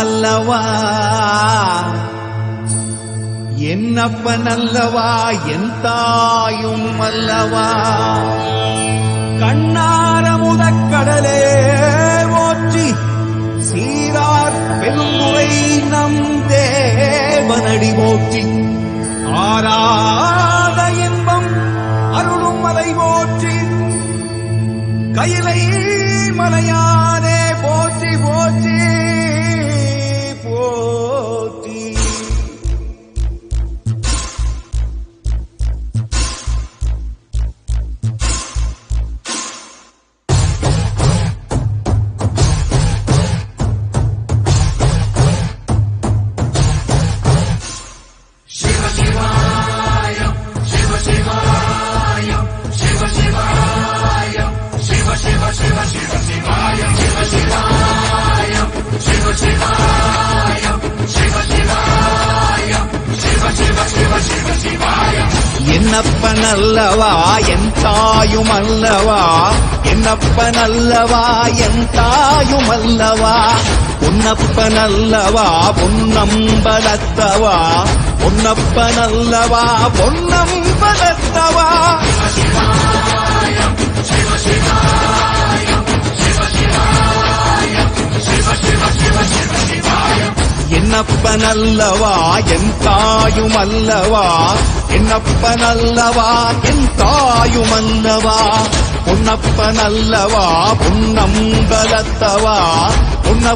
அல்லவா என்னப்பன் அல்லவா என் தாயும் அல்லவா கண்ணார முதக்கடலே போற்றி சீரார் பெருந்துரை நம் தேவனடி போற்றி ஆராத இன்பம் அருளும் மலை போற்றி கையிலை மலையானே போற்றி போற்றி போற்றி என்னப்பன் அல்லவா என் தாயும் அல்லவா என்னப்பன் அல்லவா என் தாயும் அல்லவா பொன்னப்பன் அல்லவா பொன்னம்பலத்தவா பொன்னப்பன் அல்லவா பொன்னம்பலத்தவா என்னப்பன் அல்லவா என் தாயும் அல்லவா என்னப்பன் அல்லவா என் தாயும் அல்லவா பொன்னப்பன் அல்லவா பொன்னம்பலத்தவா பொன்ன